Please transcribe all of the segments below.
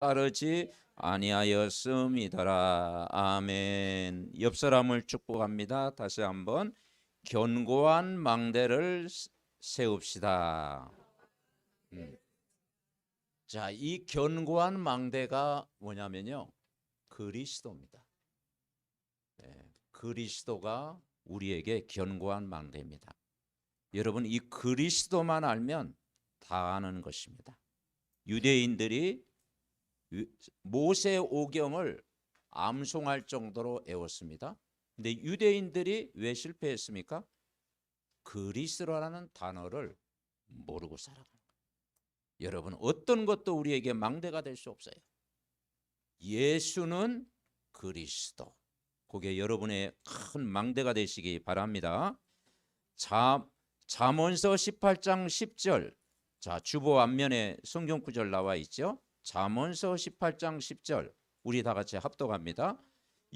따르지 아니하였음이더라. 아멘. 옆 사람을 축복합니다. 다시 한번 견고한 망대를 세웁시다. 자, 이 견고한 망대가 뭐냐면요, 그리스도입니다. 그리스도가 우리에게 견고한 망대입니다. 여러분, 이 그리스도만 알면 다 아는 것입니다. 유대인들이 모세 오경을 암송할 정도로 외웠습니다. 근데 유대인들이 왜 실패했습니까? 그리스도라는 단어를 모르고 살아간 거예요. 여러분, 어떤 것도 우리에게 망대가 될 수 없어요. 예수는 그리스도. 그게 여러분의 큰 망대가 되시기 바랍니다. 잠언서 18장 10절. 자, 주보 앞면에 성경 구절 나와 있죠. 잠언서 18장 10절. 우리 다 같이 합독합니다.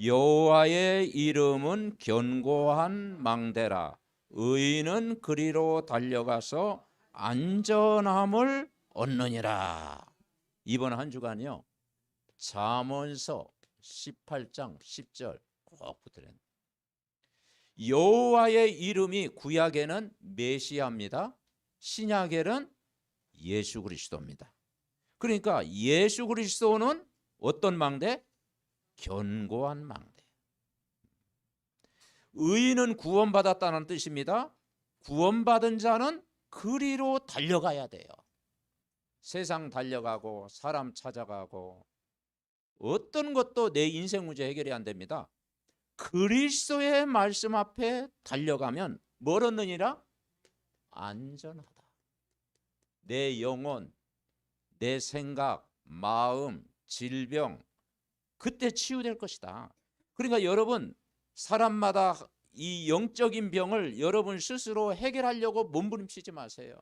여호와의 이름은 견고한 망대라. 의인은 그리로 달려가서 안전함을 얻느니라. 이번 한 주간요, 잠언서 18장 10절 꼭 붙들어야 합니다. 여호와의 이름이 구약에는 메시아입니다. 신약에는 예수 그리스도입니다. 그러니까 예수 그리스도는 어떤 망대? 견고한 망대. 의인은 구원받았다는 뜻입니다. 구원받은 자는 그리로 달려가야 돼요. 세상 달려가고 사람 찾아가고 어떤 것도 내 인생 문제 해결이 안 됩니다. 그리스도의 말씀 앞에 달려가면 뭘 얻느니라? 안전하다. 내 영혼, 내 생각, 마음, 질병, 그때 치유될 것이다. 그러니까 여러분, 사람마다 이 영적인 병을 여러분 스스로 해결하려고 몸부림치지 마세요.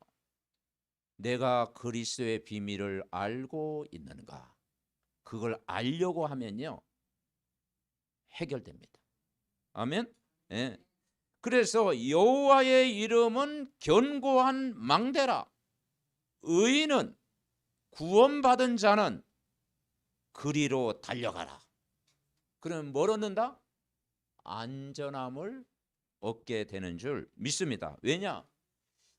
내가 그리스도의 비밀을 알고 있는가? 그걸 알려고 하면요, 해결됩니다. 아멘. 예. 그래서 여호와의 이름은 견고한 망대라. 의인은 구원받은 자는 그리로 달려가라. 그러면 뭘 얻는다? 안전함을 얻게 되는 줄 믿습니다. 왜냐?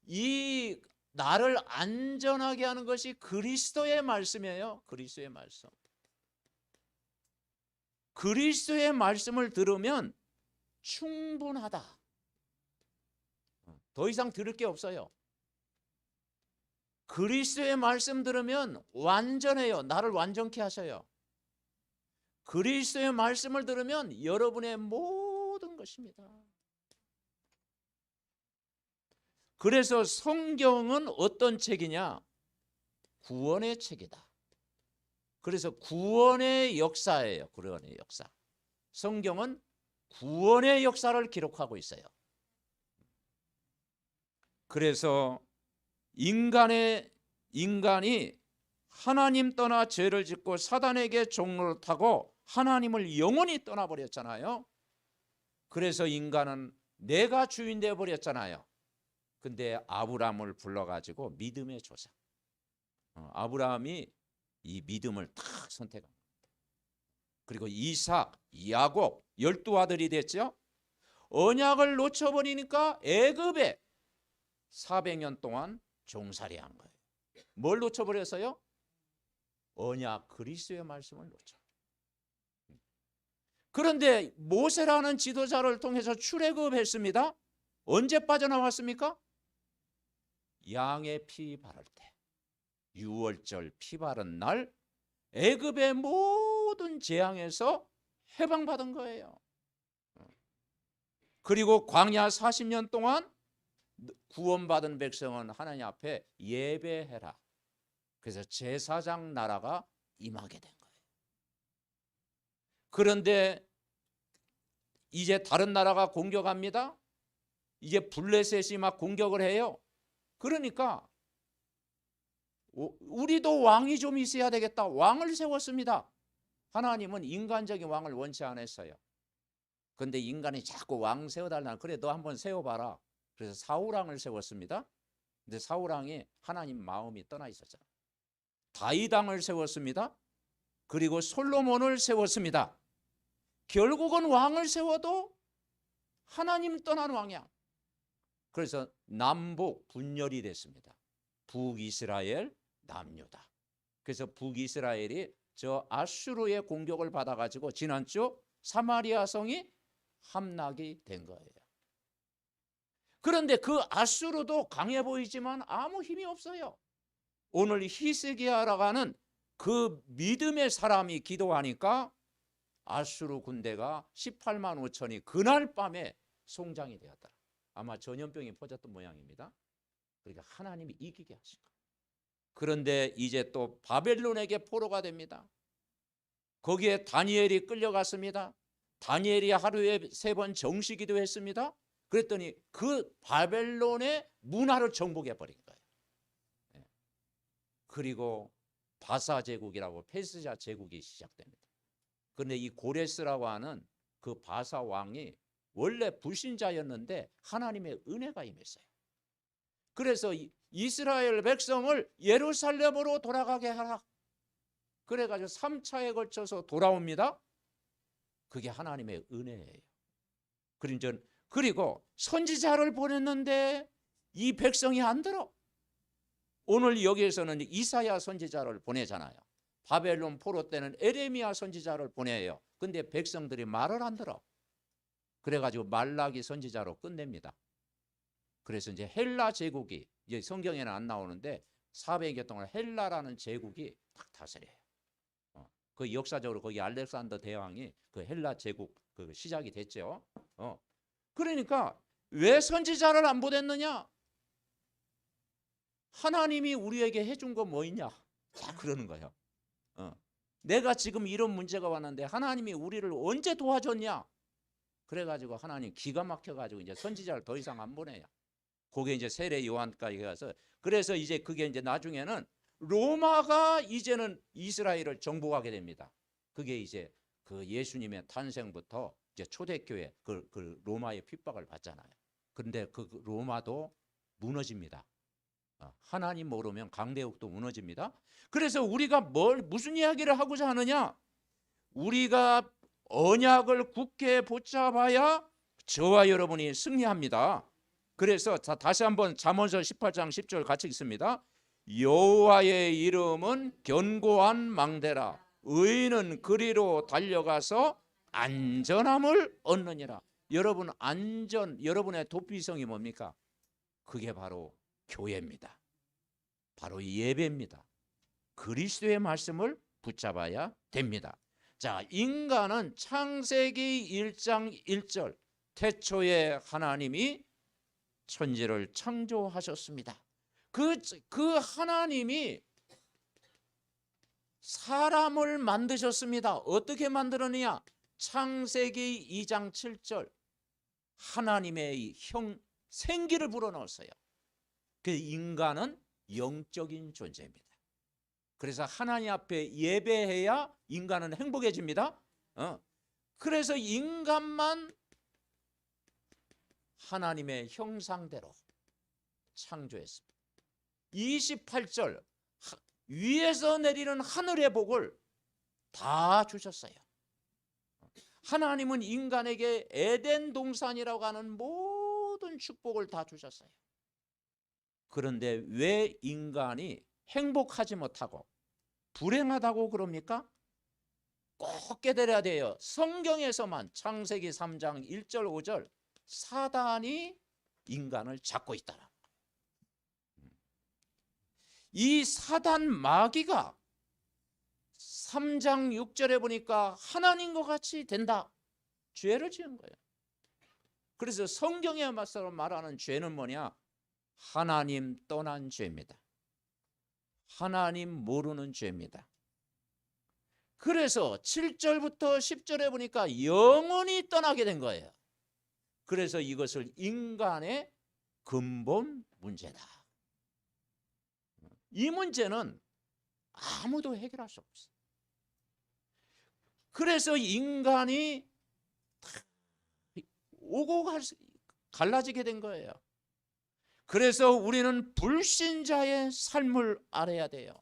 이 나를 안전하게 하는 것이 그리스도의 말씀이에요. 그리스도의 말씀. 그리스도의 말씀을 들으면 충분하다. 더 이상 들을 게 없어요. 그리스도의 말씀 들으면 완전해요. 나를 완전케 하셔요. 그리스도의 말씀을 들으면 여러분의 모든 것입니다. 그래서 성경은 어떤 책이냐? 구원의 책이다. 그래서 구원의 역사예요. 구원의 역사. 성경은 구원의 역사를 기록하고 있어요. 그래서 인간이 하나님 떠나 죄를 짓고 사단에게 종로를 타고 하나님을 영원히 떠나버렸잖아요. 그래서 인간은 내가 주인 되어버렸잖아요. 근데 아브라함을 불러가지고 믿음의 조상, 아브라함이 이 믿음을 다 선택합니다. 그리고 이삭, 야곱 12아들이 됐죠. 언약을 놓쳐버리니까 애굽에 400년 동안 종살이한 거예요. 뭘 놓쳐버렸어요? 언약 그리스도의 말씀을 놓쳐. 그런데 모세라는 지도자를 통해서 출애굽했습니다. 언제 빠져나왔습니까? 양의 피 바를 때, 유월절 피 바른 날 애굽의 모든 재앙에서 해방받은 거예요. 그리고 광야 40년 동안 구원받은 백성은 하나님 앞에 예배해라. 그래서 제사장 나라가 임하게 된 거예요. 그런데 이제 다른 나라가 공격합니다. 이제 블레셋이 막 공격을 해요. 그러니까 우리도 왕이 좀 있어야 되겠다. 왕을 세웠습니다. 하나님은 인간적인 왕을 원치 않았어요. 그런데 인간이 자꾸 왕 세워달라. 그래, 너 한번 세워봐라. 그래서 사울왕을 세웠습니다. 근데 사울왕이 하나님 마음이 떠나 있었잖아요. 다윗왕을 세웠습니다. 그리고 솔로몬을 세웠습니다. 결국은 왕을 세워도 하나님 떠난 왕이야. 그래서 남북 분열이 됐습니다. 북이스라엘, 남유다. 그래서 북이스라엘이 저 아수르의 공격을 받아가지고 지난주 사마리아 성이 함락이 된 거예요. 그런데 그 아수르도 강해 보이지만 아무 힘이 없어요. 오늘 히스기야라고 하는 그 믿음의 사람이 기도하니까 아수르 군대가 18만 5천이 그날 밤에 송장이 되었더라. 아마 전염병이 퍼졌던 모양입니다. 그러니까 하나님이 이기게 하신 거예요. 그런데 이제 또 바벨론에게 포로가 됩니다. 거기에 다니엘이 끌려갔습니다. 다니엘이 하루에 3번 정시기도 했습니다. 그랬더니 그 바벨론의 문화를 정복해 버린 거예요. 그리고 바사 제국이라고 페르시아 제국이 시작됩니다. 그런데 이 고레스라고 하는 그 바사 왕이 원래 불신자였는데 하나님의 은혜가 임했어요. 그래서 이스라엘 백성을 예루살렘으로 돌아가게 하라. 그래가지고 3차에 걸쳐서 돌아옵니다. 그게 하나님의 은혜예요. 그리고 선지자를 보냈는데 이 백성이 안 들어. 오늘 여기에서는 이사야 선지자를 보내잖아요. 바벨론 포로 때는 에레미야 선지자를 보내요. 근데 백성들이 말을 안 들어. 그래가지고 말라기 선지자로 끝냅니다. 그래서 이제 헬라 제국이 이제 성경에는 안 나오는데 400여 동안 헬라라는 제국이 딱 다스려요. 그 역사적으로 거기 알렉산더 대왕이 그 헬라 제국 그 시작이 됐죠. 그러니까 왜 선지자를 안 보냈느냐? 하나님이 우리에게 해준 거 뭐 있냐? 다 그러는 거예요. 내가 지금 이런 문제가 왔는데 하나님이 우리를 언제 도와줬냐? 그래가지고 하나님 기가 막혀가지고 이제 선지자를 더 이상 안 보내요. 그게 이제 세례 요한까지 가서 그래서 이제 그게 이제 나중에는 로마가 이제는 이스라엘을 정복하게 됩니다. 그게 이제 그 예수님의 탄생부터 이제 초대교회 그 로마의 핍박을 받잖아요. 그런데 그 로마도 무너집니다. 하나님 모르면 강대국도 무너집니다. 그래서 우리가 무슨 이야기를 하고자 하느냐? 우리가 언약을 굳게 붙잡아야 저와 여러분이 승리합니다. 그래서 다시 한번 잠언서 18장 10절 같이 읽습니다. 여호와의 이름은 견고한 망대라. 의인은 그리로 달려가서 안전함을 얻느니라. 여러분 여러분의 도피성이 뭡니까? 그게 바로 교회입니다. 바로 예배입니다. 그리스도의 말씀을 붙잡아야 됩니다. 자, 인간은 창세기 1장 1절 태초에 하나님이 천지를 창조하셨습니다. 그 하나님이 사람을 만드셨습니다. 어떻게 만들었느냐? 창세기 2장 7절 하나님의 생기를 불어넣었어요. 그 인간은 영적인 존재입니다. 그래서 하나님 앞에 예배해야 인간은 행복해집니다. 그래서 인간만 하나님의 형상대로 창조했습니다. 28절 위에서 내리는 하늘의 복을 다 주셨어요. 하나님은 인간에게 에덴 동산이라고 하는 모든 축복을 다 주셨어요. 그런데 왜 인간이 행복하지 못하고 불행하다고 그럽니까? 꼭 깨달아야 돼요. 성경에서만 창세기 3장 1절 5절 사단이 인간을 잡고 있다라. 이 사단 마귀가 3장 6절에 보니까 하나님과 같이 된다. 죄를 지은 거예요. 그래서 성경에 맞서 말하는 죄는 뭐냐? 하나님 떠난 죄입니다. 하나님 모르는 죄입니다. 그래서 7절부터 10절에 보니까 영원히 떠나게 된 거예요. 그래서 이것을 인간의 근본 문제다. 이 문제는 아무도 해결할 수 없어요. 그래서 인간이 오고 갈라지게 된 거예요. 그래서 우리는 불신자의 삶을 알아야 돼요.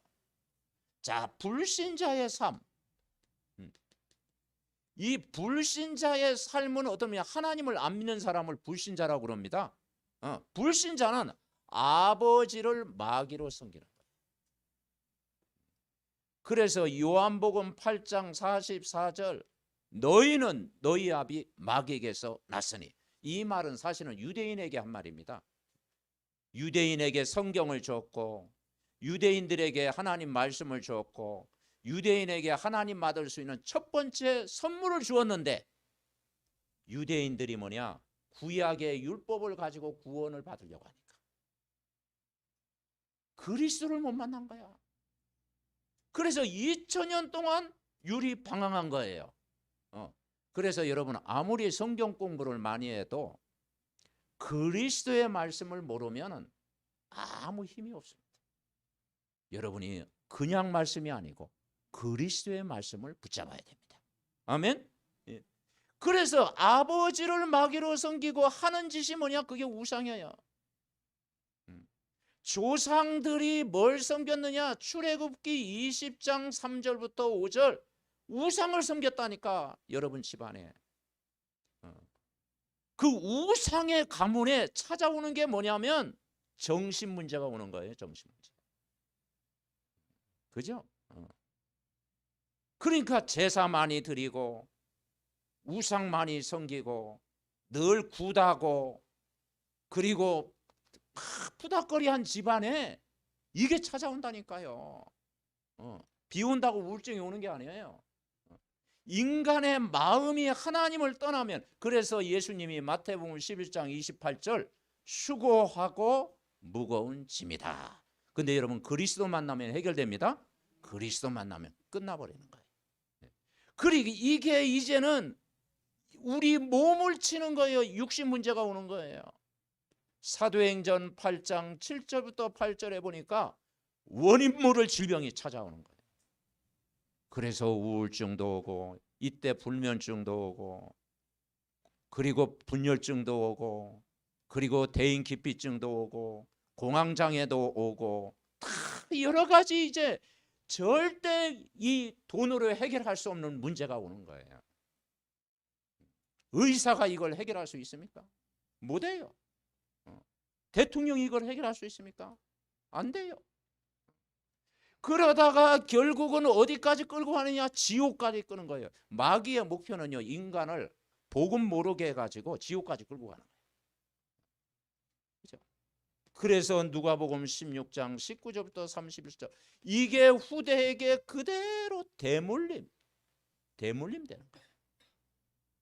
자, 불신자의 삶. 이 불신자의 삶은 어떠냐? 하나님을 안 믿는 사람을 불신자라고 그럽니다. 불신자는 아버지를 마귀로 섬기는 거예요. 그래서 요한복음 8장 44절 너희는 너희 아비 마귀에게서 났으니, 이 말은 사실은 유대인에게 한 말입니다. 유대인에게 성경을 줬고 유대인들에게 하나님 말씀을 줬고 유대인에게 하나님 받을 수 있는 첫 번째 선물을 주었는데, 유대인들이 뭐냐? 구약의 율법을 가지고 구원을 받으려고 하니까 그리스도를 못 만난 거야. 그래서 2000년 동안 유리방황한 거예요. 그래서 여러분, 아무리 성경 공부를 많이 해도 그리스도의 말씀을 모르면 아무 힘이 없습니다. 여러분이 그냥 말씀이 아니고 그리스도의 말씀을 붙잡아야 됩니다. 아멘. 예. 그래서 아버지를 마귀로 섬기고 하는 짓이 뭐냐? 그게 우상이에요. 조상들이 뭘 섬겼느냐? 출애굽기 20장 3절부터 5절 우상을 섬겼다니까, 여러분 집안에. 그 우상의 가문에 찾아오는 게 뭐냐면 정신 문제가 오는 거예요. 정신 문제. 그죠? 그러니까 제사 많이 드리고 우상 많이 섬기고 늘 굿하고 그리고 푸닥거리한 집안에 이게 찾아온다니까요. 비온다고 우울증이 오는 게 아니에요. 인간의 마음이 하나님을 떠나면, 그래서 예수님이 마태복음 11장 28절 수고하고 무거운 짐이다. 근데 여러분, 그리스도 만나면 해결됩니다. 그리스도 만나면 끝나버리는 거예요. 그리고 이게 이제는 우리 몸을 치는 거예요. 육신 문제가 오는 거예요. 사도행전 8장 7절부터 8절에 보니까 원인 모를 질병이 찾아오는 거예요. 그래서 우울증도 오고 이때 불면증도 오고 그리고 분열증도 오고 그리고 대인기피증도 오고 공황장애도 오고 다 여러 가지 이제 절대 이 돈으로 해결할 수 없는 문제가 오는 거예요. 의사가 이걸 해결할 수 있습니까? 못해요. 대통령이 이걸 해결할 수 있습니까? 안 돼요. 그러다가 결국은 어디까지 끌고 가느냐? 지옥까지 끄는 거예요. 마귀의 목표는요, 인간을 복음 모르게 해가지고 지옥까지 끌고 가는 거예요. 그렇죠? 그래서 누가복음 16장 19절부터 31절 이게 후대에게 그대로 대물림 되는 거예요.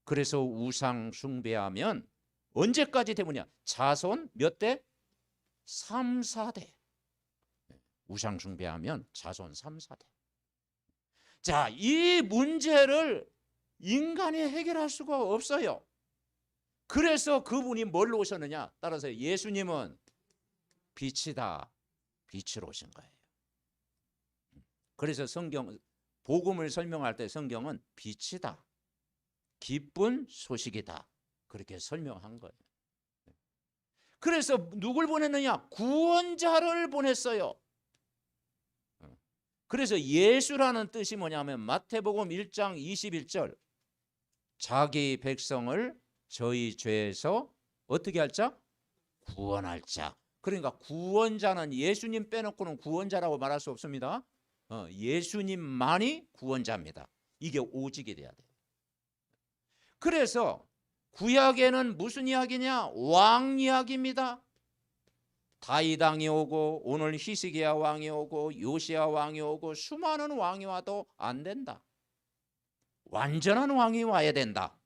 그래서 우상 숭배하면 언제까지 되느냐? 자손 몇 대? 3, 4대. 우상 숭배하면 자손 3, 4대. 자, 이 문제를 인간이 해결할 수가 없어요. 그래서 그분이 뭘로 오셨느냐? 따라서 예수님은 빛이다. 빛으로 오신 거예요. 그래서 성경 복음을 설명할 때 성경은 빛이다. 기쁜 소식이다. 그렇게 설명한 거예요. 그래서 누굴 보냈느냐? 구원자를 보냈어요. 그래서 예수라는 뜻이 뭐냐면 마태복음 1장 21절 자기 백성을 저희 죄에서 어떻게 할 자? 구원할 자. 그러니까 구원자는 예수님 빼놓고는 구원자라고 말할 수 없습니다. 예수님만이 구원자입니다. 이게 오직이 돼야 돼요. 그래서 구약에는 무슨 이야기냐? 왕 이야기입니다. 다윗 왕이 오고 오늘 히스기야 왕이 오고 요시야 왕이 오고 수많은 왕이 와도 안 된다. 완전한 왕이 와야 된다.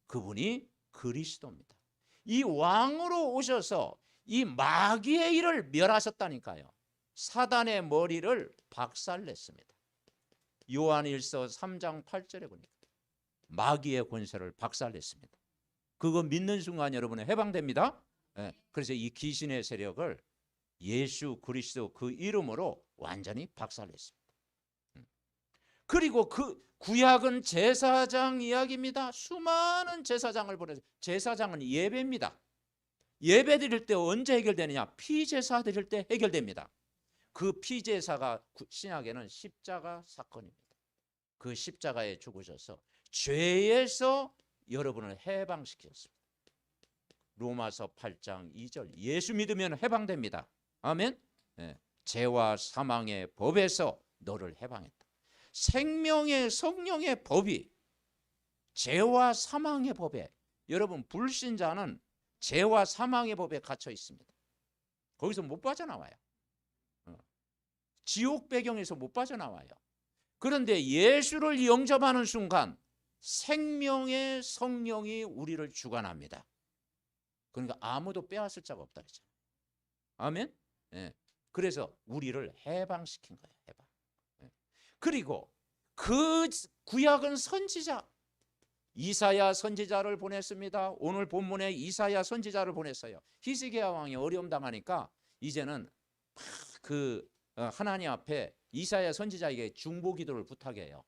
그분이 그리스도입니다. 이 왕으로 오셔서 이 마귀의 일을 멸하셨다니까요. 사단의 머리를 박살냈습니다. 요한일서 3장 8절에 보니까 마귀의 권세를 박살냈습니다. 그거 믿는 순간 여러분은 해방됩니다. 그래서 이 귀신의 세력을 예수 그리스도 그 이름으로 완전히 박살냈습니다. 그리고 그 구약은 제사장 이야기입니다. 수많은 제사장을 보내서 제사장은 예배입니다. 예배 드릴 때 언제 해결되느냐? 피제사 드릴 때 해결됩니다. 그 피제사가 신약에는 십자가 사건입니다. 그 십자가에 죽으셔서 죄에서 여러분을 해방시켰습니다. 로마서 8장 2절. 예수 믿으면 해방됩니다. 아멘. 예. 죄와 사망의 법에서 너를 해방했다. 생명의 성령의 법이 죄와 사망의 법에, 여러분 불신자는 죄와 사망의 법에 갇혀 있습니다. 거기서 못 빠져나와요. 지옥 배경에서 못 빠져나와요. 그런데 예수를 영접하는 순간 생명의 성령이 우리를 주관합니다. 그러니까 아무도 빼앗을 자가 없다 그랬잖아요. 아멘. 예. 그래서 우리를 해방시킨 거예요. 해방. 예. 그리고 그 구약은 선지자 이사야 선지자를 보냈습니다. 오늘 본문에 이사야 선지자를 보냈어요. 히스기야 왕이 어려움 당하니까 이제는 그 하나님 앞에 이사야 선지자에게 중보 기도를 부탁해요.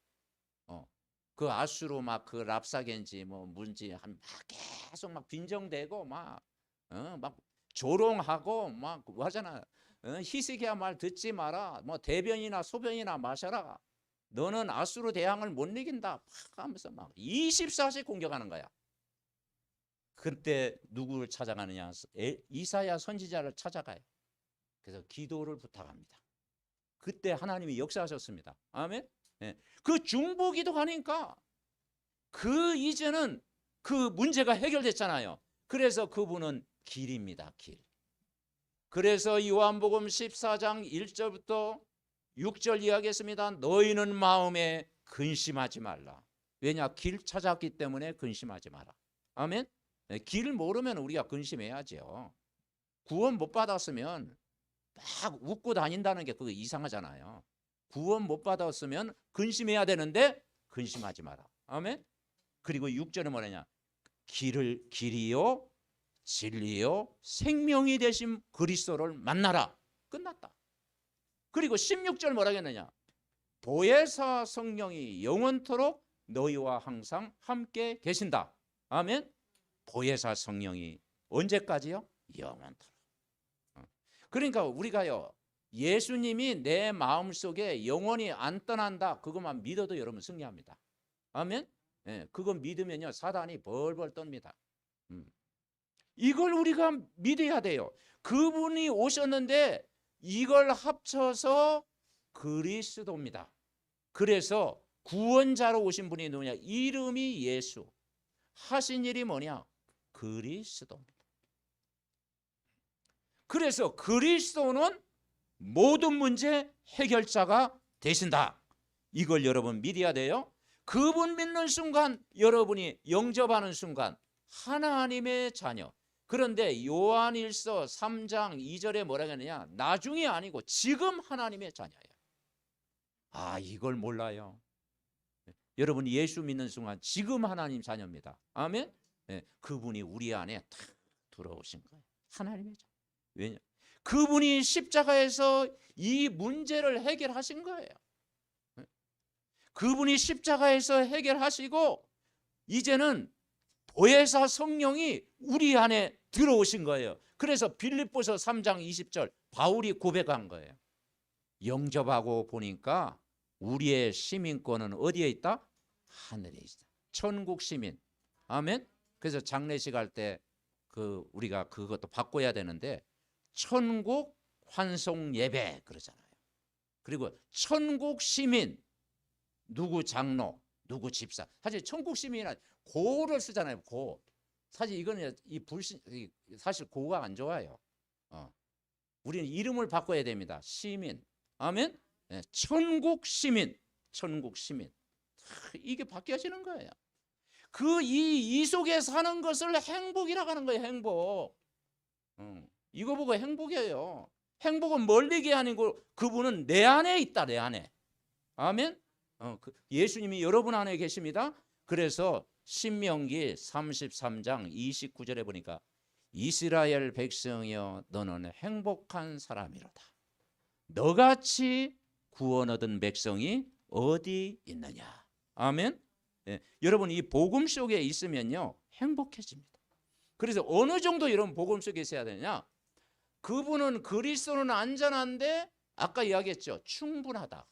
그 아수르 막 그 랍사겐지 뭐 문지 막 계속 막 빈정대고 막 조롱하고 막 하잖아. 히스기야 말 듣지 마라. 뭐 대변이나 소변이나 마셔라. 너는 아수르 대왕을 못 이긴다. 막 하면서 막 24시 공격하는 거야. 그때 누구를 찾아가느냐? 이사야 선지자를 찾아가요. 그래서 기도를 부탁합니다. 그때 하나님이 역사하셨습니다. 아멘. 네. 그 중보 기도하니까 그 이제는 그 문제가 해결됐잖아요. 그래서 그분은 길입니다. 길. 그래서 요한복음 14장 1절부터 6절 이야기했습니다. 너희는 마음에 근심하지 말라. 왜냐? 길 찾았기 때문에 근심하지 마라. 아멘. 네. 길 모르면 우리가 근심해야죠. 구원 못 받았으면 막 웃고 다닌다는 게 그거 이상하잖아요. 구원 못 받았으면 근심해야 되는데 근심하지 마라. 아멘. 그리고 6절은 뭐냐냐? 길이요 진리요 생명이 되신 그리스도를 만나라. 끝났다. 그리고 16절 뭐라 했느냐? 보혜사 성령이 영원토록 너희와 항상 함께 계신다. 아멘. 보혜사 성령이 언제까지요? 영원토록. 그러니까 우리가요, 예수님이 내 마음속에 영원히 안 떠난다. 그것만 믿어도 여러분 승리합니다. 아멘. 예, 그거 믿으면요 사단이 벌벌 떱니다. 이걸 우리가 믿어야 돼요. 그분이 오셨는데 이걸 합쳐서 그리스도입니다. 그래서 구원자로 오신 분이 누구냐? 이름이 예수. 하신 일이 뭐냐? 그리스도입니다. 그래서 그리스도는 모든 문제 해결자가 되신다. 이걸 여러분 믿어야 돼요. 그분 믿는 순간, 여러분이 영접하는 순간 하나님의 자녀. 그런데 요한일서 3장 2절에 뭐라고 하느냐? 나중이 아니고 지금 하나님의 자녀예요. 아, 이걸 몰라요. 여러분 예수 믿는 순간 지금 하나님 자녀입니다. 아멘. 네, 그분이 우리 안에 탁 들어오신 거예요. 하나님의 자녀. 왜냐? 그분이 십자가에서 이 문제를 해결하신 거예요. 그분이 십자가에서 해결하시고 이제는 보혜사 성령이 우리 안에 들어오신 거예요. 그래서 빌립보서 3장 20절 바울이 고백한 거예요. 영접하고 보니까 우리의 시민권은 어디에 있다? 하늘에 있다. 천국 시민. 아멘. 그래서 장례식 할 때 우리가 그것도 바꿔야 되는데 천국 환송 예배 그러잖아요. 그리고 천국 시민, 누구 장로, 누구 집사. 사실 천국 시민은 고를 쓰잖아요. 고. 사실 이거는 사실 고가 안 좋아요. 우리는 이름을 바꿔야 됩니다. 시민. 아멘. 네, 천국 시민, 천국 시민. 이게 바뀌어지는 거예요. 이 속에 사는 것을 행복이라고 하는 거예요. 행복. 이거 보고 행복이에요. 행복은 멀리게 아니고 그분은 내 안에 있다. 내 안에. 아멘. 예수님이 여러분 안에 계십니다. 그래서 신명기 33장 29절에 보니까 이스라엘 백성이여 너는 행복한 사람이로다. 너같이 구원 얻은 백성이 어디 있느냐. 아멘. 네, 여러분 이 복음 속에 있으면요 행복해집니다. 그래서 어느 정도 여러분 복음 속에 있어야 되냐? 그분은 그리스도는 안전한데 아까 이야기했죠. 충분하다.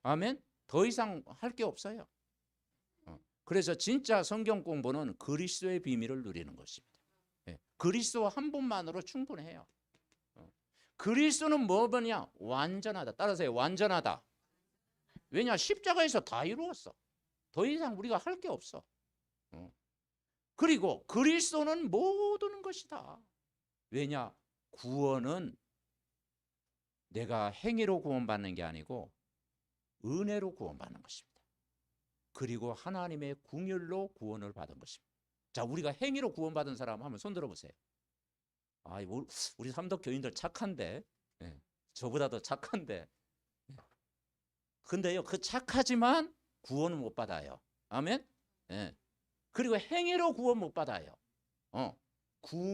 아멘. 더 이상 할 게 없어요. 그래서 진짜 성경 공부는 그리스도의 비밀을 누리는 것입니다. 예, 그리스도 한 분만으로 충분해요. 그리스도는 뭐냐? 완전하다. 따라서요. 완전하다. 왜냐? 십자가에서 다 이루었어. 더 이상 우리가 할 게 없어. 그리고 그리스도는 모든 것이다. 왜냐? 구원은 내가 행위로 구원받는 게 아니고 은혜로 구원받는 것입니다. 그리고 하나님의 긍휼로 구원을 받은 것입니다. 자, 우리가 행위로 구원받은 사람 한번 손 들어보세요. 아, 우리 삼덕 교인들 착한데, 예, 저보다 더 착한데. 예. 근데요, 그 착하지만 구원은 못 받아요. 아멘. 예. 그리고 행위로 구원 못 받아요.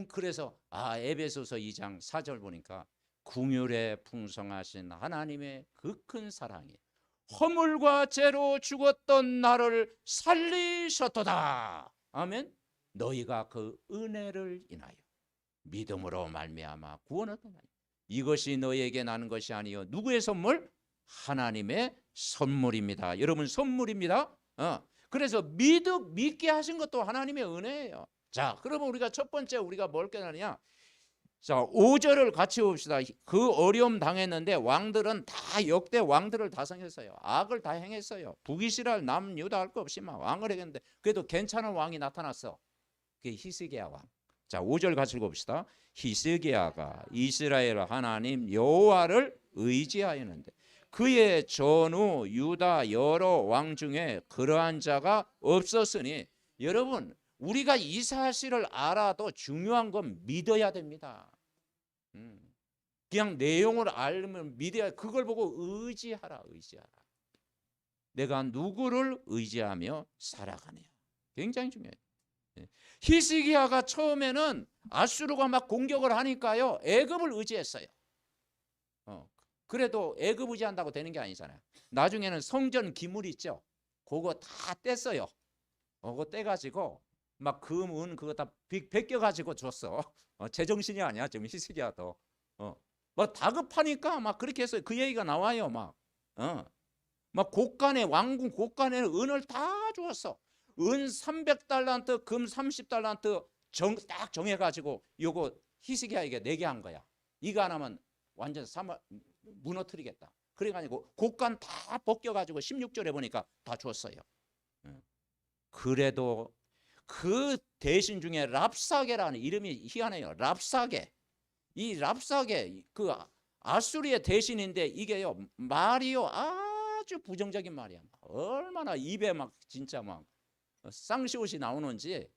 그래서 에베소서 2장 4절 보니까 긍휼에 풍성하신 하나님의 그 큰 사랑이 허물과 죄로 죽었던 나를 살리셨도다. 아멘. 너희가 그 은혜를 인하여 믿음으로 말미암아 구원을 얻었나니 이것이 너희에게 나는 것이 아니요 누구의 선물? 하나님의 선물입니다. 여러분, 선물입니다. 그래서 믿게 하신 것도 하나님의 은혜예요. 자, 그러면 우리가 첫 번째 우리가 뭘 깨달으냐? 자, 5절을 같이 봅시다. 그 어려움 당했는데 왕들은 다 역대 왕들을 다 성했어요. 악을 다 행했어요. 북이스라엘 남유다 할 거 없이 막 왕을 했는데 그래도 괜찮은 왕이 나타났어. 그게 히스기야 왕. 자, 5절 같이 읽어봅시다. 히스기야가 이스라엘 하나님 여호와를 의지하였는데 그의 전후 유다 여러 왕 중에 그러한 자가 없었으니, 여러분, 우리가 이 사실을 알아도 중요한 건 믿어야 됩니다. 그냥 내용을 알면 믿어야, 그걸 보고 의지하라. 내가 누구를 의지하며 살아가냐. 굉장히 중요해요. 히스기야가 처음에는 아수르가 막 공격을 하니까요, 애굽을 의지했어요. 그래도 애굽 의지한다고 되는 게 아니잖아요. 나중에는 성전 기물 있죠. 그거 다 뗐어요. 그거 떼가지고 막 금, 은 그거 다 벗겨가지고 줬어. 제정신이 아니야 지금 히스기야도. 막 다급하니까 막 그렇게 해서 그 얘기가 나와요. 막 곳간에, 왕궁 곳간에는 은을 다 주었어. 은 300달란트, 금 30달란트 딱 정해가지고 요거 히스기야에게 내게 한 거야. 이거 안 하면 완전 무너뜨리겠다. 그래가지고 곳간 다 벗겨가지고 16절에 보니까 다 줬어요. 그래도 그 대신 중에 랍사게라는 이름이 희한해요. 랍사게. 이 랍사게, 그 아수리의 대신인데 이게요, 말이요 아주 부정적인 말이야. 얼마나 입에 막 진짜 막 쌍시옷이 나오는지.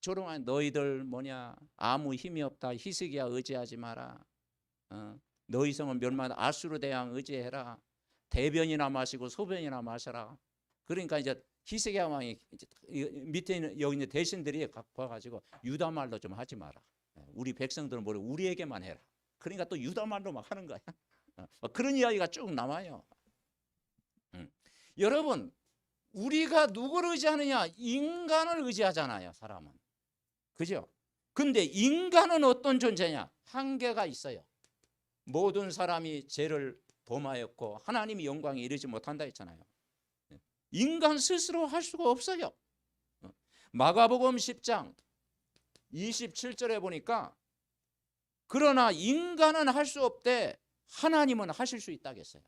조롱한 너희들 뭐냐, 아무 힘이 없다. 히스기야 의지하지 마라. 너희 성은 멸망, 아수르 대왕 의지해라. 대변이나 마시고 소변이나 마셔라. 그러니까 이제 히스기야 왕이 밑에 있는 여기 있는 대신들이 와가지고 유다 말로 좀 하지 마라. 우리 백성들은 뭐래, 우리에게만 해라. 그러니까 또 유다 말로 막 하는 거야. 그런 이야기가 쭉 나와요. 여러분, 우리가 누구를 의지하느냐? 인간을 의지하잖아요, 사람은. 그죠? 근데 인간은 어떤 존재냐? 한계가 있어요. 모든 사람이 죄를 범하였고 하나님이 영광에 이르지 못한다 했잖아요. 인간 스스로 할 수가 없어요. 마가복음 10장 27절에 보니까 그러나 인간은 할 수 없되 하나님은 하실 수 있다고 했어요.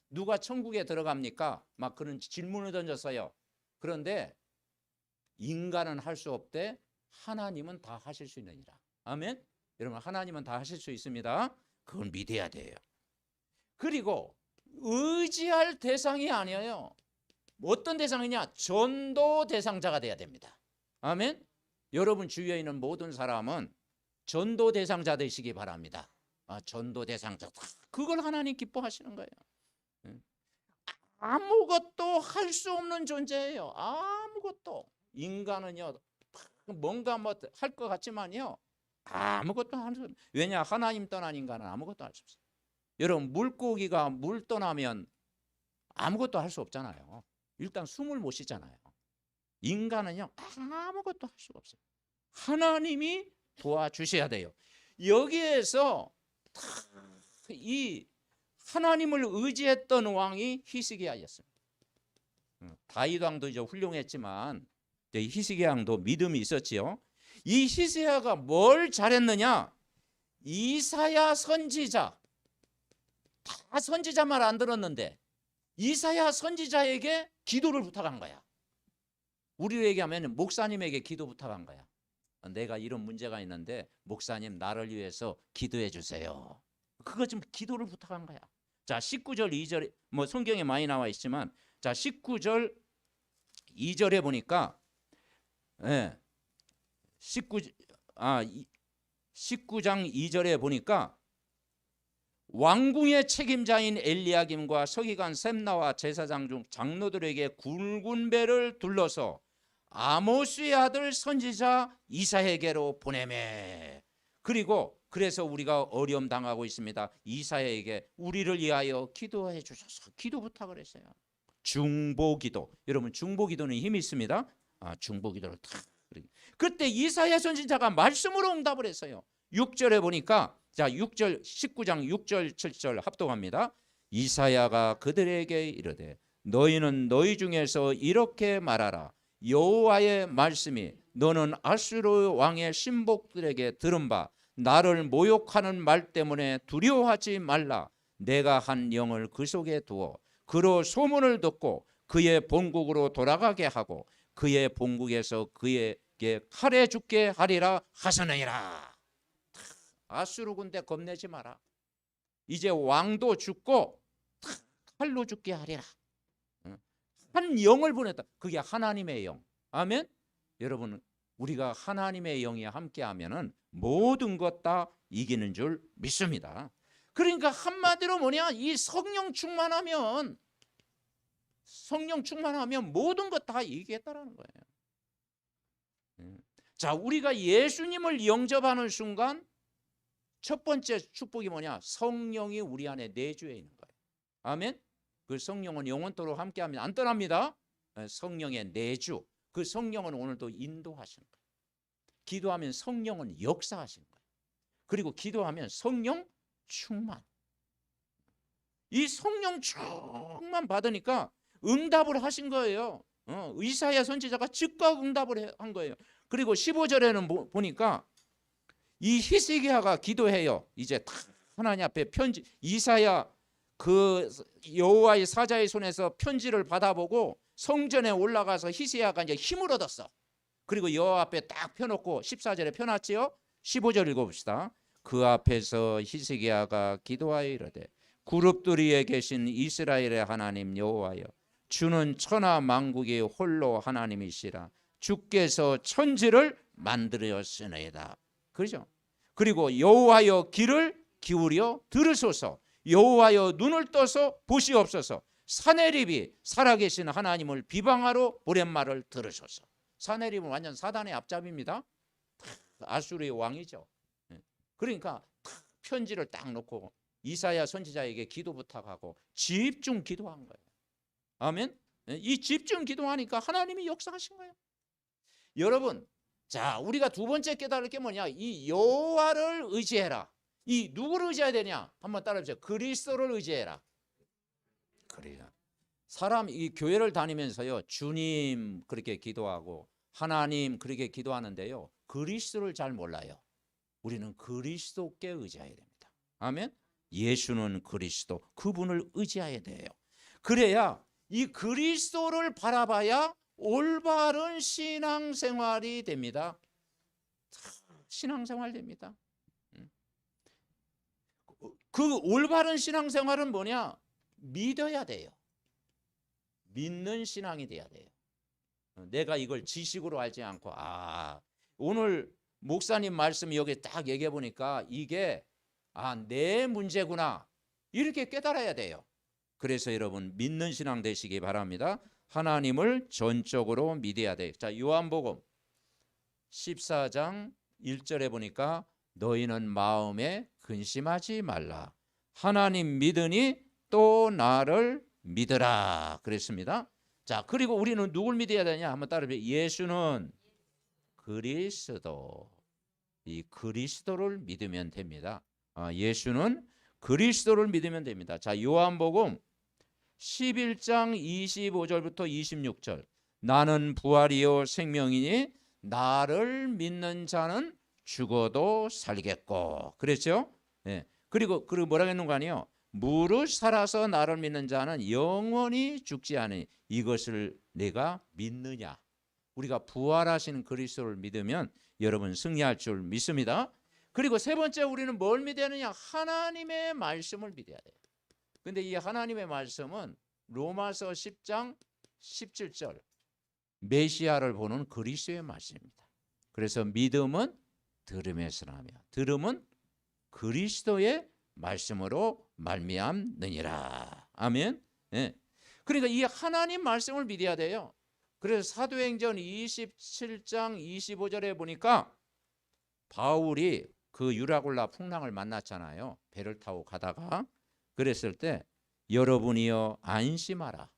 누가 천국에 들어갑니까? 막 그런 질문을 던졌어요. 그런데 인간은 할 수 없되 하나님은 다 하실 수 있느니라. 아멘. 여러분, 하나님은 다 하실 수 있습니다. 그건 믿어야 돼요. 그리고 의지할 대상이 아니에요. 어떤 대상이냐? 전도 대상자가 돼야 됩니다. 아멘. 여러분 주위에 있는 모든 사람은 전도 대상자 되시기 바랍니다. 전도 대상자, 그걸 하나님 기뻐하시는 거예요. 아무것도 할 수 없는 존재예요. 아무것도. 인간은요, 뭔가 뭐 할 것 같지만요, 아무것도 할 수 없어요. 왜냐? 하나님 떠난 인간은 아무것도 할 수 없어요. 여러분, 물고기가 물 떠나면 아무것도 할 수 없잖아요. 일단 숨을 못 쉬잖아요. 인간은요, 아무것도 할 수가 없어요. 하나님이 도와주셔야 돼요. 여기에서 이 하나님을 의지했던 왕이 히스기야였습니다. 다윗 왕도 이제 훌륭했지만 히스기야 왕도 믿음이 있었지요. 이 히스기야가 뭘 잘했느냐? 이사야 선지자, 다 선지자 말 안 들었는데 이사야 선지자에게 기도를 부탁한 거야. 우리로 얘기하면 목사님에게 기도 부탁한 거야. 내가 이런 문제가 있는데 목사님 나를 위해서 기도해 주세요. 그거 좀 기도를 부탁한 거야. 자, 19절 2절에 뭐 성경에 많이 나와 있지만, 자 19절 2절에 보니까 19장 2절에 보니까 왕궁의 책임자인 엘리야김과 서기관 셈나와 제사장 중 장로들에게 굵은 배를 둘러서 아모스의 아들 선지자 이사야에게로 보내매. 그리고 그래서 우리가 어려움 당하고 있습니다. 이사야에게 우리를 위하여 기도해 주셔서 기도 부탁을 했어요. 중보기도. 여러분 중보기도는 힘이 있습니다. 중보기도를 탁. 그때 이사야 선지자가 말씀으로 응답을 했어요. 6절에 보니까, 자 6절 19장 6절 7절 합독합니다. 이사야가 그들에게 이르되 너희는 너희 중에서 이렇게 말하라. 여호와의 말씀이 너는 아수르 왕의 신복들에게 들은 바 나를 모욕하는 말 때문에 두려워하지 말라. 내가 한 영을 그 속에 두어 그로 소문을 듣고 그의 본국으로 돌아가게 하고 그의 본국에서 그에게 칼에 죽게 하리라 하시느니라. 아수르 군대 겁내지 마라. 이제 왕도 죽고 칼로 죽게 하리라. 한 영을 보냈다. 그게 하나님의 영. 아멘. 여러분 우리가 하나님의 영이 함께하면은 모든 것 다 이기는 줄 믿습니다. 그러니까 한마디로 뭐냐, 이 성령 충만하면 모든 것 다 이기겠다라는 거예요. 자, 우리가 예수님을 영접하는 순간 첫 번째 축복이 뭐냐? 성령이 우리 안에 내주해 있는 거예요. 아멘. 그 성령은 영원토록 함께하면 안 떠납니다. 성령의 내주. 그 성령은 오늘도 인도하시는 거예요. 기도하면 성령은 역사하시는 거예요. 그리고 기도하면 성령 충만. 이 성령 충만 받으니까 응답을 하신 거예요. 이사야 선지자가 즉각 응답을 한 거예요. 그리고 15절에는 보니까 이 히스기야가 기도해요. 이제 다 하나님 앞에 편지, 이사야 그 여호와의 사자의 손에서 편지를 받아보고 성전에 올라가서 히스기야가 이제 힘을 얻었어. 그리고 여호와 앞에 딱 펴놓고 14절에 펴놨지요. 15절 읽어봅시다. 그 앞에서 히스기야가 기도하여 이르되 그룹들 위에 계신 이스라엘의 하나님 여호와여, 주는 천하 만국의 홀로 하나님이시라. 주께서 천지를 만들었으나이다. 그렇죠? 그리고 여호와여 귀를 기울여 들으소서. 여호와여 눈을 떠서 보시옵소서. 사내립이 살아계신 하나님을 비방하러 보낸 말을 들으소서. 사내립은 완전 사단의 앞잡이입니다. 아수르의 왕이죠. 그러니까 편지를 딱 놓고 이사야 선지자에게 기도 부탁하고 집중 기도한 거예요. 아멘. 이 집중 기도하니까 하나님이 역사하신 거예요. 여러분, 자 우리가 두 번째 깨달을 게 뭐냐? 이 여호와를 의지해라. 이 누구를 의지해야 되냐? 한번 따라해보세요. 그리스도를 의지해라. 그래요. 사람 이 교회를 다니면서요, 주님 그렇게 기도하고 하나님 그렇게 기도하는데요, 그리스도를 잘 몰라요. 우리는 그리스도께 의지해야 됩니다. 아멘. 예수는 그리스도, 그분을 의지해야 돼요. 그래야 이 그리스도를 바라봐야 올바른 신앙생활이 됩니다. 신앙생활 됩니다. 그 올바른 신앙생활은 뭐냐? 믿어야 돼요. 믿는 신앙이 돼야 돼요. 내가 이걸 지식으로 알지 않고 오늘 목사님 말씀 여기 딱 얘기해 보니까 이게 내 문제구나 이렇게 깨달아야 돼요. 그래서 여러분 믿는 신앙 되시기 바랍니다. 하나님을 전적으로 믿어야 돼요. 자, 요한복음 14장 1절에 보니까 너희는 마음에 근심하지 말라. 하나님 믿으니 또 나를 믿으라 그랬습니다. 자, 그리고 우리는 누굴 믿어야 되냐? 한번 따라해보세요. 예수는 그리스도. 이 그리스도를 믿으면 됩니다. 예수는 그리스도를 믿으면 됩니다. 자, 요한복음 11장 25절부터 26절. 나는 부활이요 생명이니 나를 믿는 자는 죽어도 살겠고. 그랬죠? 예. 그리고 뭐라고 했는 거 아니에요? 무릇 살아서 나를 믿는 자는 영원히 죽지 않으니 이것을 내가 믿느냐. 우리가 부활하신 그리스도를 믿으면 여러분 승리할 줄 믿습니다. 그리고 세 번째 우리는 뭘 믿어야 하느냐? 하나님의 말씀을 믿어야 돼요. 근데 이 하나님의 말씀은 로마서 10장 17절 메시아를 보는 그리스도의 말씀입니다. 그래서 믿음은 들음에서 나며 들음은 그리스도의 말씀으로 말미암느니라. 아멘. 예. 그러니까 이 하나님 말씀을 믿어야 돼요. 그래서 사도행전 27장 25절에 보니까 바울이 그 유라굴라 풍랑을 만났잖아요. 배를 타고 가다가 그랬을 때 여러분이여 안심하라.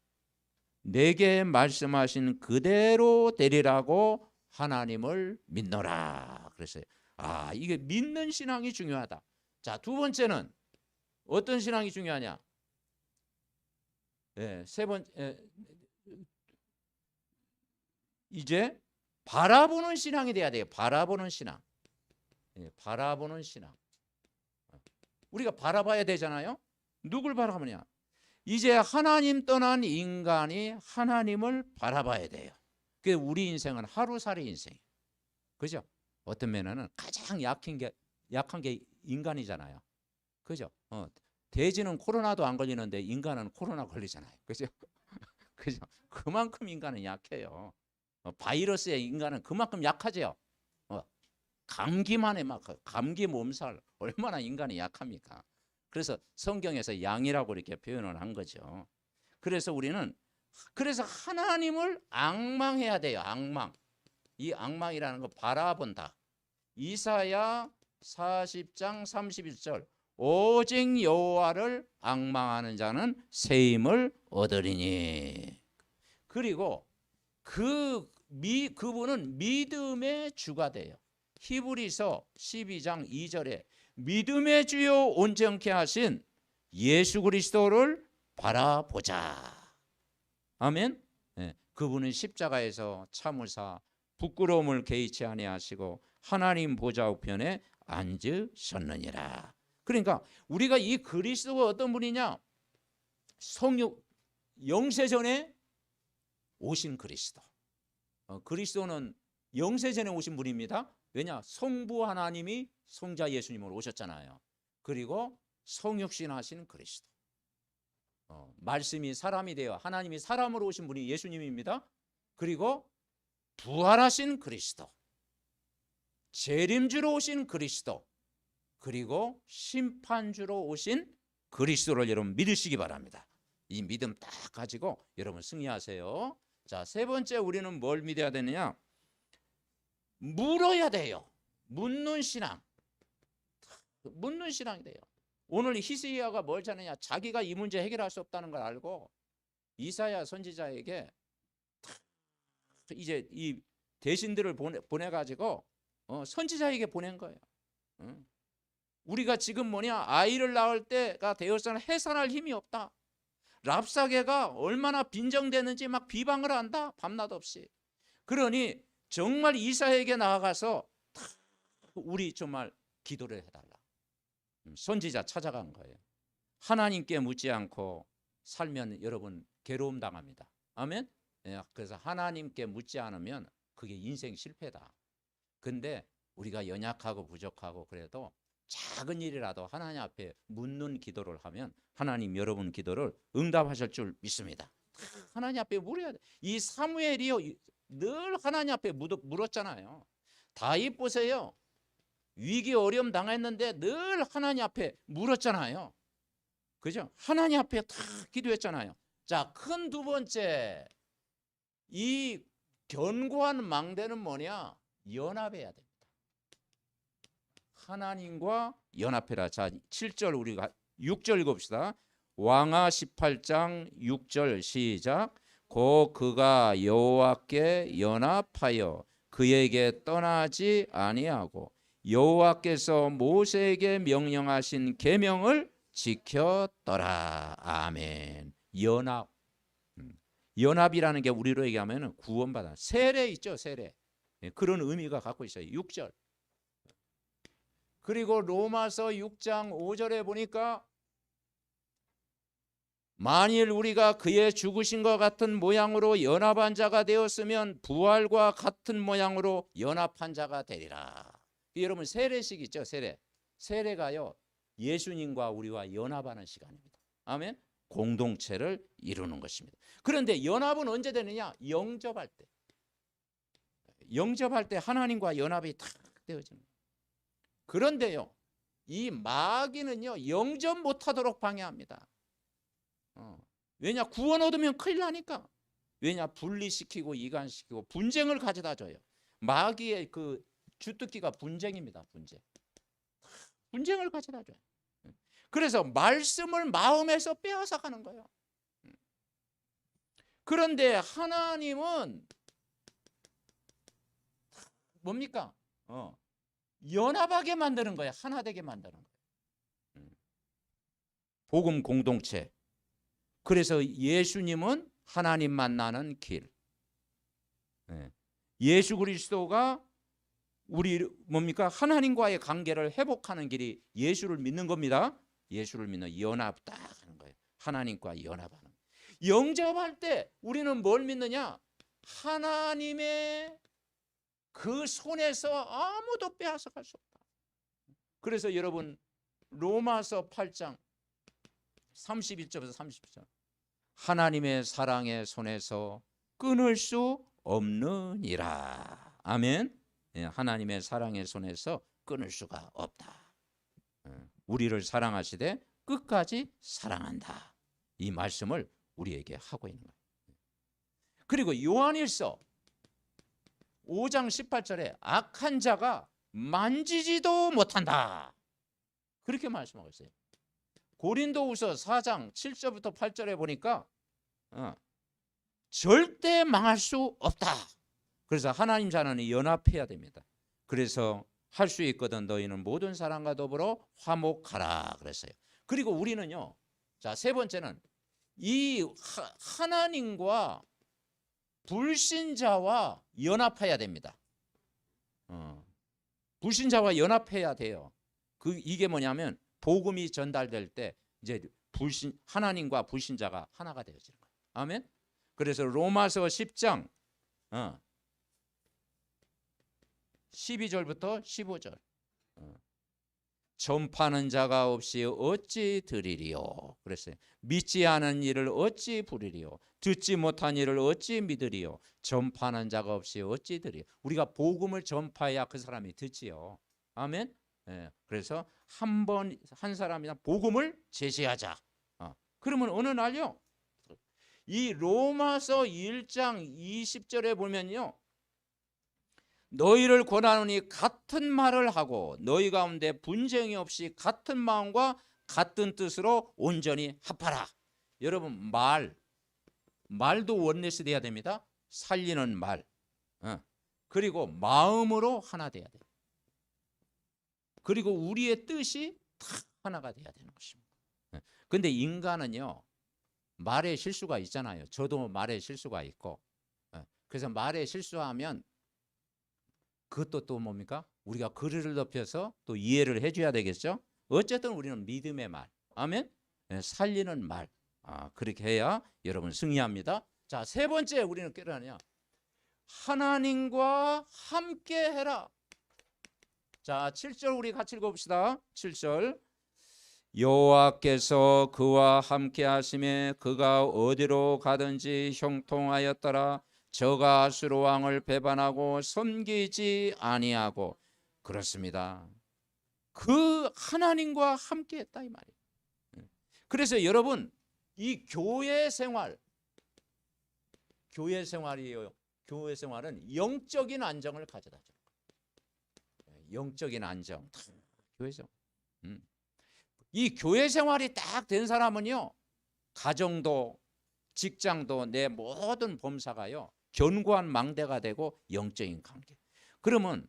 내게 말씀하신 그대로 되리라고 하나님을 믿노라. 그랬어요. 이게 믿는 신앙이 중요하다. 자, 두 번째는 어떤 신앙이 중요하냐? 세 번째 이제 바라보는 신앙이 돼야 돼요. 바라보는 신앙. 바라보는 신앙. 우리가 바라봐야 되잖아요. 누굴 바라보냐? 이제 하나님 떠난 인간이 하나님을 바라봐야 돼요. 그 우리 인생은 하루살이 인생이에요. 그죠? 어떤 면에는 가장 약한 게 인간이잖아요. 그죠? 돼지는 코로나도 안 걸리는데 인간은 코로나 걸리잖아요. 그죠? 그죠? 그만큼 인간은 약해요. 바이러스에 인간은 그만큼 약하죠. 감기만 해 막 감기 몸살 얼마나 인간이 약합니까? 그래서 성경에서 양이라고 이렇게 표현을 한 거죠. 그래서 우리는 하나님을 앙망해야 돼요. 앙망. 이 앙망이라는 거 바라본다. 이사야 40장 31절 오직 여호와를 앙망하는 자는 새 힘을 얻으리니. 그리고 그분은 믿음의 주가 돼요. 히브리서 12장 2절에 믿음의 주요 온전케 하신 예수 그리스도를 바라보자. 아멘. 그분은 십자가에서 참으사 부끄러움을 개의치 아니하시고 하나님 보좌 우편에 앉으셨느니라. 그러니까 우리가 이 그리스도가 어떤 분이냐? 영세전에 오신 그리스도. 그리스도는 영세전에 오신 분입니다. 왜냐? 성부 하나님이 성자 예수님으로 오셨잖아요. 그리고 성육신하신 그리스도. 말씀이 사람이 되어 하나님이 사람으로 오신 분이 예수님입니다. 그리고 부활하신 그리스도, 재림주로 오신 그리스도, 그리고 심판주로 오신 그리스도를 여러분 믿으시기 바랍니다. 이 믿음 딱 가지고 여러분 승리하세요. 자, 세 번째 우리는 뭘 믿어야 되느냐? 물어야 돼요. 묻는 신앙. 묻는 신앙이 돼요. 오늘 히스기야가 뭘 자느냐? 자기가 이 문제 해결할 수 없다는 걸 알고 이사야 선지자에게 이제 이 대신들을 보내가지고 선지자에게 보낸 거예요. 우리가 지금 아이를 낳을 때가 되어서는 해산할 힘이 없다. 랍사계가 얼마나 빈정되는지 막 비방을 한다. 밤낮 없이. 그러니 정말 이사야에게 나아가서 우리 정말 기도를 해달라. 선지자 찾아간 거예요. 하나님께 묻지 않고 살면 여러분 괴로움 당합니다. 아멘. 그래서 하나님께 묻지 않으면 그게 인생 실패다. 근데 우리가 연약하고 부족하고 그래도 작은 일이라도 하나님 앞에 묻는 기도를 하면 하나님 여러분 기도를 응답하실 줄 믿습니다. 하나님 앞에 물어야 돼. 이 사무엘이요 늘 하나님 앞에 물었잖아요. 다윗 보세요. 위기 어려움 당했는데 늘 하나님 앞에 물었잖아요. 그죠? 하나님 앞에 다 기도했잖아요. 자, 큰 두 번째 이 견고한 망대는 뭐냐? 연합해야 됩니다. 하나님과 연합해라. 자, 7절 우리가 6절 읽읍시다. 왕하 18장 6절 시작. 그가 여호와께 연합하여 그에게 떠나지 아니하고 여호와께서 모세에게 명령하신 계명을 지켰더라. 아멘. 연합. 연합이라는 게 우리로 얘기하면 구원받아. 세례 있죠, 세례. 예, 그런 의미가 갖고 있어요. 6절. 그리고 로마서 6장 5절에 보니까 만일 우리가 그의 죽으신 것 같은 모양으로 연합한 자가 되었으면 부활과 같은 모양으로 연합한 자가 되리라. 여러분 세례식 있죠, 세례. 세례가요 예수님과 우리와 연합하는 시간입니다. 아멘. 공동체를 이루는 것입니다. 그런데 연합은 언제 되느냐? 영접할 때. 영접할 때 하나님과 연합이 탁 되어집니다. 그런데요 이 마귀는요 영접 못하도록 방해합니다. 왜냐? 구원 얻으면 큰일 나니까. 왜냐? 분리시키고 이간시키고 분쟁을 가져다 줘요. 마귀의 그 주특기가 분쟁입니다. 분쟁을 가져다 줘요. 그래서 말씀을 마음에서 빼앗아 가는 거예요. 그런데 하나님은 뭡니까? 연합하게 만드는 거예요. 하나 되게 만드는 거예요. 복음 공동체. 그래서 예수님은 하나님 만나는 길. 예수 그리스도가 우리 뭡니까? 하나님과의 관계를 회복하는 길이 예수를 믿는 겁니다. 예수를 믿는 연합 딱 하는 거예요. 하나님과 연합하는. 영접할 때 우리는 뭘 믿느냐? 하나님의 그 손에서 아무도 빼앗아갈 수 없다. 그래서 여러분 로마서 8장 31절에서 30절 하나님의 사랑의 손에서 끊을 수 없느니라. 아멘. 하나님의 사랑의 손에서 끊을 수가 없다. 우리를 사랑하시되 끝까지 사랑한다. 이 말씀을 우리에게 하고 있는 거예요. 그리고 요한일서 5장 18절에 악한 자가 만지지도 못한다. 그렇게 말씀하고 있어요. 고린도후서 4장 7절부터 8절에 보니까 절대 망할 수 없다. 그래서 하나님 자녀는 연합해야 됩니다. 그래서 할 수 있거든 너희는 모든 사람과 더불어 화목하라 그랬어요. 그리고 우리는요. 자, 세 번째는 이 하나님과 불신자와 연합해야 됩니다. 불신자와 연합해야 돼요. 이게 뭐냐면 복음이 전달될 때 이제 하나님과 불신자가 하나가 되어지는 거예요. 아멘. 그래서 로마서 10장 12절부터 15절 전파하는 자가 없이 어찌 들으리요. 그랬어요. 믿지 않은 일을 어찌 부리리요. 듣지 못한 일을 어찌 믿으리요. 전파하는 자가 없이 어찌 들으리요. 우리가 복음을 전파해야 그 사람이 듣지요. 아멘. 그래서 한 사람이나 복음을 제시하자. 그러면 어느 날요 이 로마서 1장 20절에 보면요 너희를 권하노니 같은 말을 하고 너희 가운데 분쟁이 없이 같은 마음과 같은 뜻으로 온전히 합하라. 여러분 말도 원네스 돼야 됩니다. 살리는 말. 그리고 마음으로 하나 돼야 돼요. 그리고 우리의 뜻이 다 하나가 돼야 되는 것입니다. 그런데 인간은요 말에 실수가 있잖아요. 저도 말에 실수가 있고. 그래서 말에 실수하면 그것도 또 뭡니까? 우리가 글을 높여서 또 이해를 해줘야 되겠죠. 어쨌든 우리는 믿음의 말, 아멘. 살리는 말, 그렇게 해야 여러분 승리합니다. 자, 세 번째 우리는 깨달으냐? 하나님과 함께 해라. 자, 7절 우리 같이 읽어봅시다. 7절 여호와께서 그와 함께 하심에 그가 어디로 가든지 형통하였더라. 저가 아수르 왕을 배반하고 섬기지 아니하고. 그렇습니다. 그 하나님과 함께 했다 이 말이에요. 그래서 여러분 이 교회 생활이에요. 교회 생활은 영적인 안정을 가져다 줘요. 영적인 안정. 교회 생활. 이 교회 생활이 딱 된 사람은요 가정도 직장도 내 모든 범사가요 견고한 망대가 되고 영적인 관계. 그러면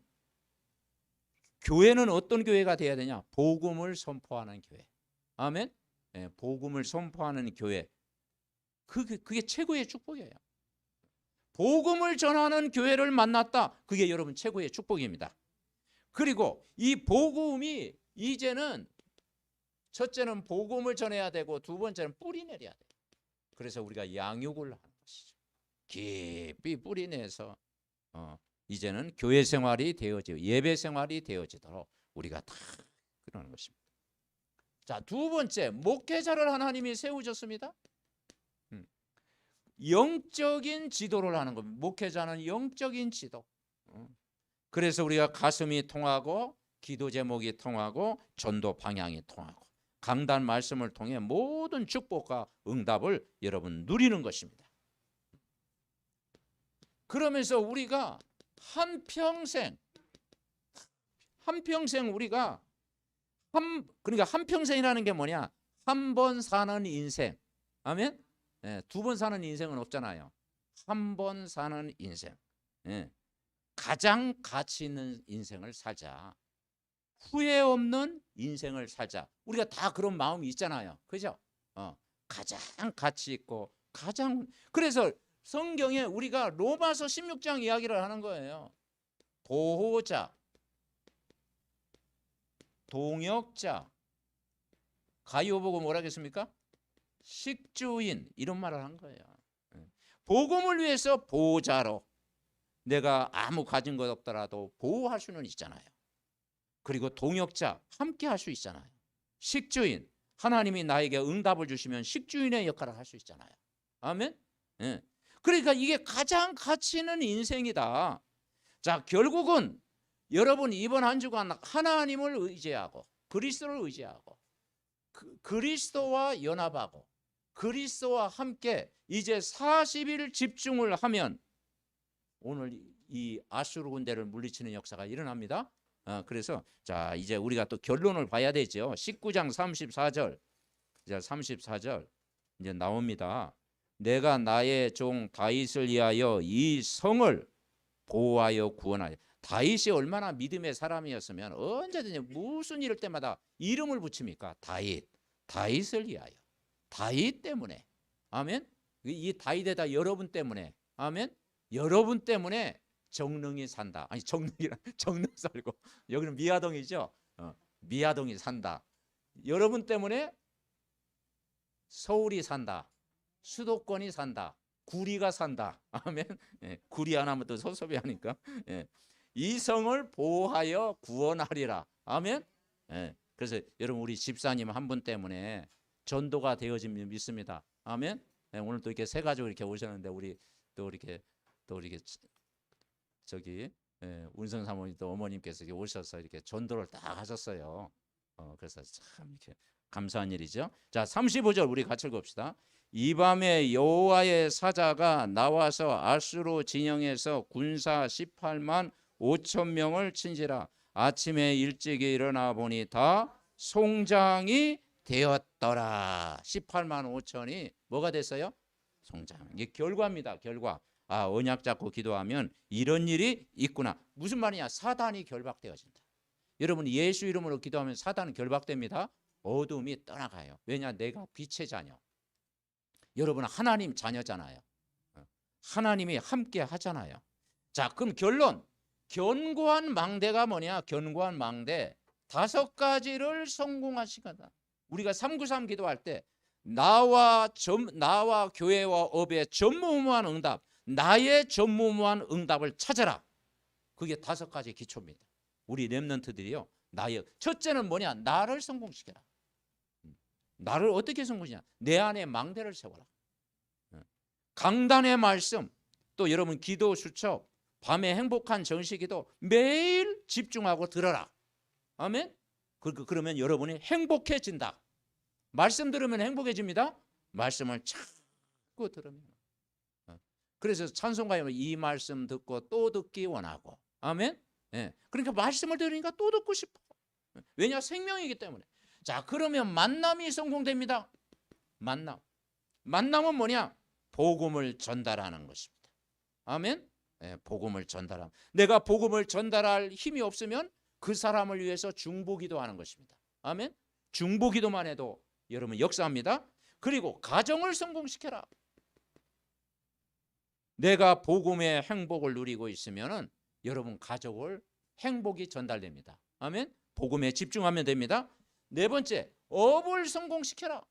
교회는 어떤 교회가 돼야 되냐? 복음을 선포하는 교회. 아멘. 복음을 선포하는 교회. 그게 최고의 축복이에요. 복음을 전하는 교회를 만났다. 그게 여러분 최고의 축복입니다. 그리고 이 복음이 이제는 첫째는 복음을 전해야 되고 두 번째는 뿌리 내려야 돼요. 그래서 우리가 양육을 하는 것이죠. 깊이 뿌리 내서 이제는 교회 생활이 되어지고 예배 생활이 되어지도록 우리가 다 그러는 것입니다. 자, 두 번째, 목회자를 하나님이 세우셨습니다. 영적인 지도를 하는 겁니다. 목회자는 영적인 지도. 그래서 우리가 가슴이 통하고 기도 제목이 통하고 전도 방향이 통하고 강단 말씀을 통해 모든 축복과 응답을 여러분 누리는 것입니다. 그러면서 우리가 한평생 우리가 그러니까 한평생이라는 게 뭐냐? 한 번 사는 인생. 아멘? 예, 두 번 사는 인생은 없잖아요. 한 번 사는 인생. 예, 가장 가치 있는 인생을 살자. 후회 없는 인생을 살자. 우리가 다 그런 마음이 있잖아요. 그죠? 가장 가치 있고 그래서 성경에 우리가 로마서 16장 이야기를 하는 거예요. 보호자, 동역자, 가이오 보고 뭐라 했습니까? 식주인, 이런 말을 한 거예요. 복음을 위해서 보호자로 내가 아무 가진 것 없더라도 보호할 수는 있잖아요. 그리고 동역자, 함께 할 수 있잖아요. 식주인, 하나님이 나에게 응답을 주시면 식주인의 역할을 할 수 있잖아요. 아멘? 예. 그러니까 이게 가장 가치 있는 인생이다. 자, 결국은 여러분 이번 한 주간 하나님을 의지하고 그리스도를 의지하고 그리스도와 연합하고 그리스도와 함께 이제 40일 집중을 하면 오늘 이 아수르 군대를 물리치는 역사가 일어납니다. 그래서 자, 이제 우리가 또 결론을 봐야 되죠. 19장 34절. 이제 34절 이제 나옵니다. 내가 나의 종 다윗을 위하여 이 성을 보호하여 구원하여. 다윗이 얼마나 믿음의 사람이었으면 언제든지 무슨 일을 때마다 이름을 붙입니까? 다윗을 위하여. 다윗 때문에. 아멘. 이 다윗에다 여러분 때문에. 아멘. 여러분 때문에 정릉이 산다. 아니 정릉이란 정릉 살고 여기는 미아동이죠. 미아동이 산다. 여러분 때문에 서울이 산다. 수도권이 산다. 구리가 산다. 아멘. 예, 구리 하나면 또 섭섭해하니까. 예. 이 성을 보호하여 구원하리라. 아멘. 예. 그래서 여러분 우리 집사님 한 분 때문에 전도가 되어짐 믿습니다. 아멘. 예, 오늘 또 이렇게 세 가족 이렇게 오셨는데 우리 또 이렇게 저기 운성 사모님 또 어머님께서 이렇게 오셔서 이렇게 전도를 딱 하셨어요. 그래서 참 이렇게 감사한 일이죠. 자, 35절 우리 같이 읽읍시다. 이 밤에 여호와의 사자가 나와서 아수르 진영에서 군사 18만 5천 명을 친지라. 아침에 일찍이 일어나 보니 다 송장이 되었더라. 18만 5천이 뭐가 됐어요? 송장. 이게 결과입니다. 결과. 언약 잡고 기도하면 이런 일이 있구나. 무슨 말이냐? 사단이 결박되어진다. 여러분 예수 이름으로 기도하면 사단은 결박됩니다. 어둠이 떠나가요. 왜냐? 내가 빛의 자녀. 여러분 하나님 자녀잖아요. 하나님이 함께 하잖아요. 자, 그럼 결론. 견고한 망대가 뭐냐? 견고한 망대 5가지를 성공하시거다. 우리가 393 기도할 때 나와 교회와 업의 전무후무한 응답, 나의 전무후무한 응답을 찾아라. 그게 5가지 기초입니다. 우리 렘넌트들이요. 첫째는 뭐냐? 나를 성공시켜라. 나를 어떻게 성공시냐? 내 안에 망대를 세워라. 강단의 말씀, 또 여러분 기도 수첩, 밤에 행복한 전시기도 매일 집중하고 들어라. 아멘. 그러면 여러분이 행복해진다. 말씀 들으면 행복해집니다. 말씀을 자꾸 들으면. 그래서 찬송가에 이 말씀 듣고 또 듣기 원하고. 아멘. 예. 그러니까 말씀을 들으니까 또 듣고 싶어. 왜냐? 생명이기 때문에. 자, 그러면 만남이 성공됩니다. 만남은 뭐냐? 복음을 전달하는 것입니다. 아멘. 예, 복음을 전달함. 내가 복음을 전달할 힘이 없으면 그 사람을 위해서 중보기도 하는 것입니다. 아멘. 중보기도만 해도 여러분 역사합니다. 그리고 가정을 성공시켜라. 내가 복음의 행복을 누리고 있으면은 여러분 가족을 행복이 전달됩니다. 아멘. 복음에 집중하면 됩니다. 네 번째, 업을 성공시켜라.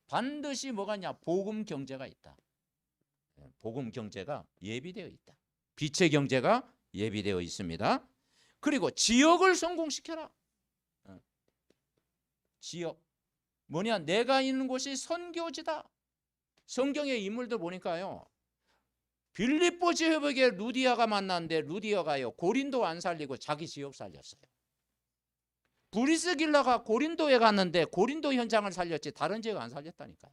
반드시 뭐가 있냐? 복음 경제가 있다. 복음 경제가 예비되어 있다. 빛의 경제가 예비되어 있습니다. 그리고 지역을 성공시켜라. 지역 뭐냐? 내가 있는 곳이 선교지다. 성경의 인물들 보니까요, 빌립보 지역에 루디아가 만났는데 루디아가요 고린도 안 살리고 자기 지역 살렸어요. 브리스길라가 고린도에 갔는데 고린도 현장을 살렸지 다른 지역 안 살렸다니까요.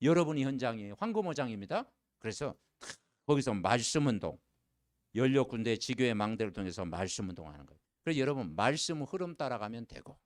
여러분이 현장이에요. 황금호장입니다. 그래서 거기서 말씀운동, 16군데 지교의 망대를 통해서 말씀운동하는 거예요. 그래서 여러분 말씀 흐름 따라가면 되고,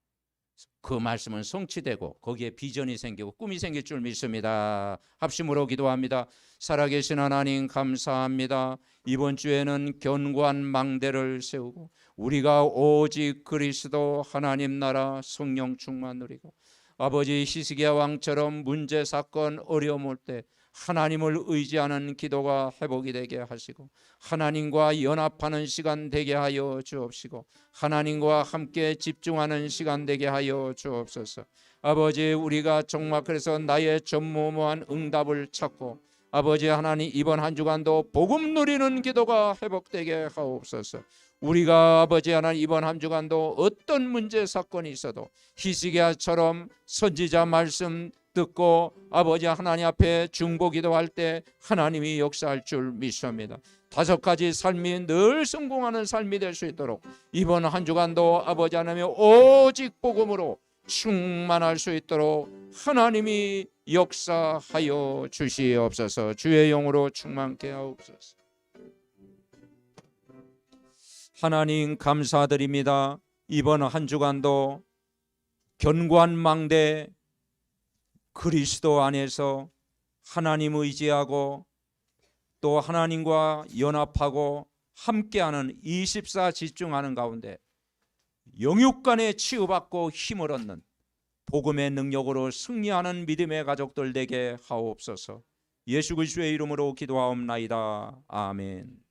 그 말씀은 성취되고 거기에 비전이 생기고 꿈이 생길 줄 믿습니다. 합심으로 기도합니다. 살아계신 하나님 감사합니다. 이번 주에는 견고한 망대를 세우고 우리가 오직 그리스도 하나님 나라 성령 충만 누리고 아버지 히스기야 왕처럼 문제 사건 어려움 올 때 하나님을 의지하는 기도가 회복이 되게 하시고 하나님과 연합하는 시간 되게 하여 주옵시고 하나님과 함께 집중하는 시간 되게 하여 주옵소서. 아버지, 우리가 정말 그래서 나의 전무후무한 응답을 찾고 아버지 하나님 이번 한 주간도 복음 누리는 기도가 회복되게 하옵소서. 우리가 아버지 하나님 이번 한 주간도 어떤 문제 사건이 있어도 히스기야처럼 선지자 말씀 듣고 아버지 하나님 앞에 중보 기도할 때 하나님이 역사할 줄 믿습니다. 5가지 삶이 늘 성공하는 삶이 될 수 있도록 이번 한 주간도 아버지 하나님 오직 복음으로 충만할 수 있도록 하나님이 역사하여 주시옵소서. 주의 영으로 충만케 하옵소서. 하나님 감사드립니다. 이번 한 주간도 견고한 망대 그리스도 안에서 하나님 의지하고 또 하나님과 연합하고 함께하는 24 집중하는 가운데 영육간에 치유받고 힘을 얻는 복음의 능력으로 승리하는 믿음의 가족들 되게 하옵소서. 예수 그리스도의 이름으로 기도하옵나이다. 아멘.